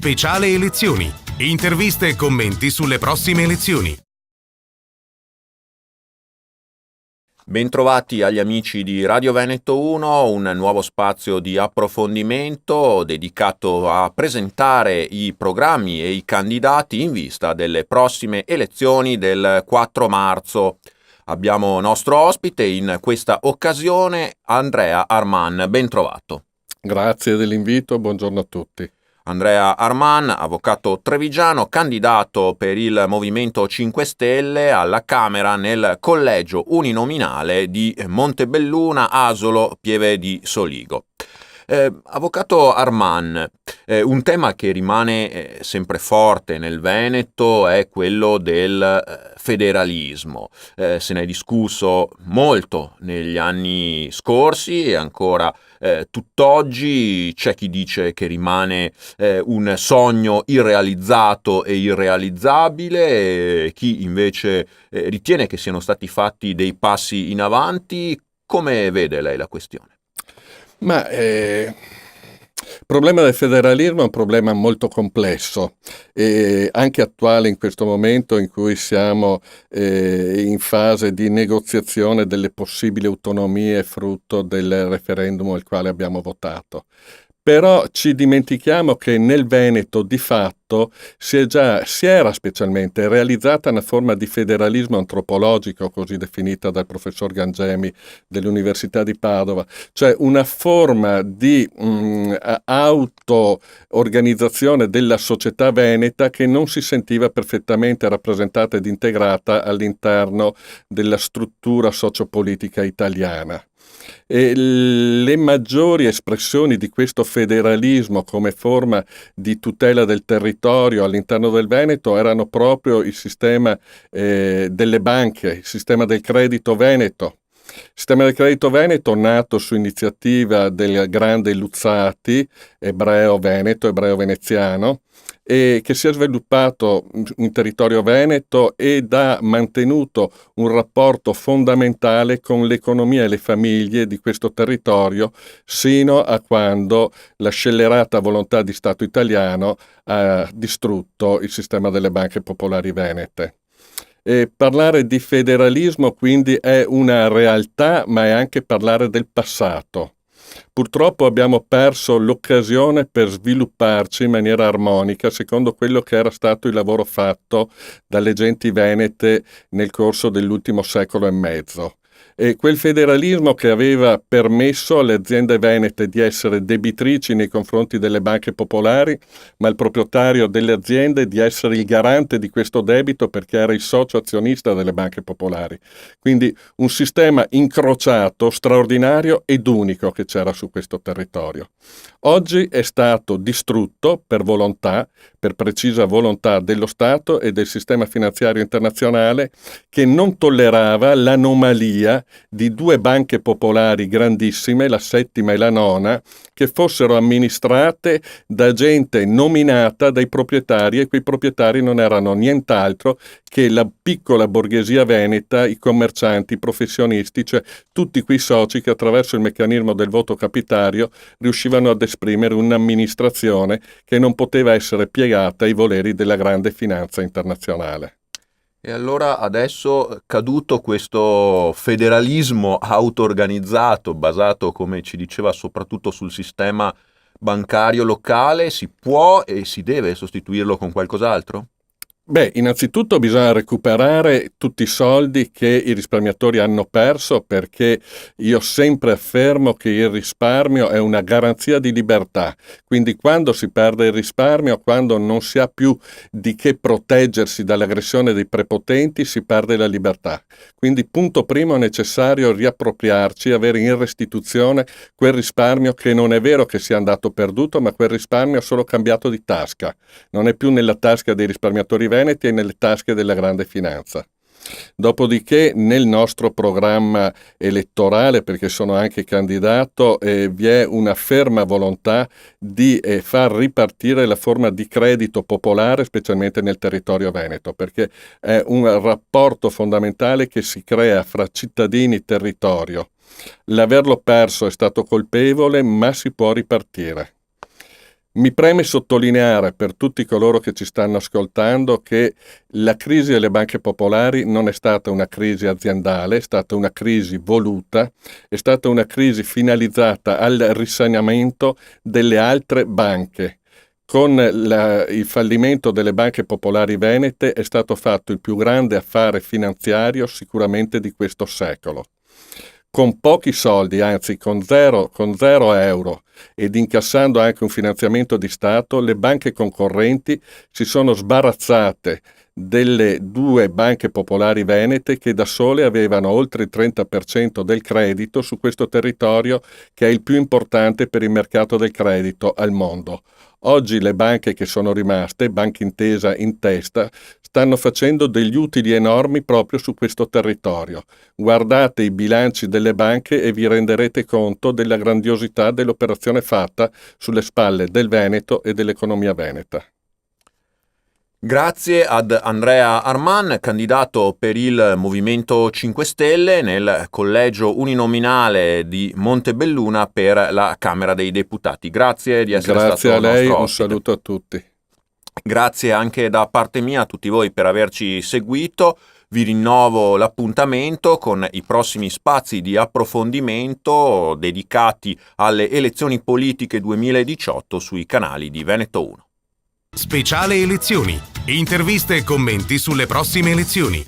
speciale elezioni. Interviste e commenti sulle prossime elezioni. Bentrovati agli amici di Radio Veneto 1, un nuovo spazio di approfondimento dedicato a presentare i programmi e i candidati in vista delle prossime elezioni del 4 marzo. Abbiamo nostro ospite in questa occasione Andrea Arman, ben trovato. Grazie dell'invito, buongiorno a tutti. Andrea Arman, avvocato trevigiano, candidato per il Movimento 5 Stelle alla Camera nel collegio uninominale di Montebelluna, Asolo, Pieve di Soligo. Avvocato Arman, un tema che rimane sempre forte nel Veneto è quello del federalismo. Se ne è discusso molto negli anni scorsi e ancora tutt'oggi. C'è chi dice che rimane un sogno irrealizzato e irrealizzabile, chi invece ritiene che siano stati fatti dei passi in avanti. Come vede lei la questione? Il problema del federalismo è un problema molto complesso e anche attuale in questo momento in cui siamo in fase di negoziazione delle possibili autonomie frutto del referendum al quale abbiamo votato. Però ci dimentichiamo che nel Veneto di fatto si era specialmente realizzata una forma di federalismo antropologico, così definita dal professor Gangemi dell'Università di Padova, cioè una forma di auto-organizzazione della società veneta che non si sentiva perfettamente rappresentata ed integrata all'interno della struttura sociopolitica italiana. E le maggiori espressioni di questo federalismo come forma di tutela del territorio all'interno del Veneto erano proprio il sistema delle banche, il sistema del credito veneto. Il sistema del credito veneto nato su iniziativa del grande Luzzati, ebreo veneto, ebreo veneziano, e che si è sviluppato in territorio veneto ed ha mantenuto un rapporto fondamentale con l'economia e le famiglie di questo territorio sino a quando la scellerata volontà di Stato italiano ha distrutto il sistema delle banche popolari venete. E parlare di federalismo quindi è una realtà, ma è anche parlare del passato. Purtroppo abbiamo perso l'occasione per svilupparci in maniera armonica secondo quello che era stato il lavoro fatto dalle genti venete nel corso dell'ultimo secolo e mezzo. E quel federalismo che aveva permesso alle aziende venete di essere debitrici nei confronti delle banche popolari, ma il proprietario delle aziende di essere il garante di questo debito perché era il socio azionista delle banche popolari. Quindi un sistema incrociato, straordinario ed unico che c'era su questo territorio. Oggi è stato distrutto per volontà, per precisa volontà dello Stato e del sistema finanziario internazionale che non tollerava l'anomalia di due banche popolari grandissime, la settima e la nona, che fossero amministrate da gente nominata dai proprietari, e quei proprietari non erano nient'altro che la piccola borghesia veneta, i commercianti, i professionisti, cioè tutti quei soci che attraverso il meccanismo del voto capitario riuscivano ad esprimere un'amministrazione che non poteva essere piegata ai voleri della grande finanza internazionale. E allora adesso, caduto questo federalismo auto-organizzato, basato, come ci diceva, soprattutto sul sistema bancario locale, si può e si deve sostituirlo con qualcos'altro? Innanzitutto bisogna recuperare tutti i soldi che i risparmiatori hanno perso, perché io sempre affermo che il risparmio è una garanzia di libertà. Quindi quando si perde il risparmio, quando non si ha più di che proteggersi dall'aggressione dei prepotenti, si perde la libertà. Quindi punto primo è necessario riappropriarci, avere in restituzione quel risparmio che non è vero che sia andato perduto, ma quel risparmio è solo cambiato di tasca. Non è più nella tasca dei risparmiatori veneti e nelle tasche della grande finanza. Dopodiché nel nostro programma elettorale, perché sono anche candidato, vi è una ferma volontà di far ripartire la forma di credito popolare, specialmente nel territorio veneto, perché è un rapporto fondamentale che si crea fra cittadini e territorio. L'averlo perso è stato colpevole, ma si può ripartire. Mi preme sottolineare per tutti coloro che ci stanno ascoltando che la crisi delle banche popolari non è stata una crisi aziendale, è stata una crisi voluta, è stata una crisi finalizzata al risanamento delle altre banche. Con il fallimento delle banche popolari venete è stato fatto il più grande affare finanziario sicuramente di questo secolo. Con pochi soldi, anzi con zero euro, ed incassando anche un finanziamento di Stato, le banche concorrenti si sono sbarazzate delle due banche popolari venete che da sole avevano oltre il 30% del credito su questo territorio, che è il più importante per il mercato del credito al mondo. Oggi le banche che sono rimaste, Banca Intesa in testa, stanno facendo degli utili enormi proprio su questo territorio. Guardate i bilanci delle banche e vi renderete conto della grandiosità dell'operazione fatta sulle spalle del Veneto e dell'economia veneta. Grazie ad Andrea Arman, candidato per il Movimento 5 Stelle nel collegio uninominale di Montebelluna per la Camera dei Deputati. Grazie di essere stato nostro ospite. Grazie a lei, un saluto a tutti. Grazie anche da parte mia a tutti voi per averci seguito. Vi rinnovo l'appuntamento con i prossimi spazi di approfondimento dedicati alle elezioni politiche 2018 sui canali di Veneto 1. Speciale elezioni. Interviste e commenti sulle prossime elezioni.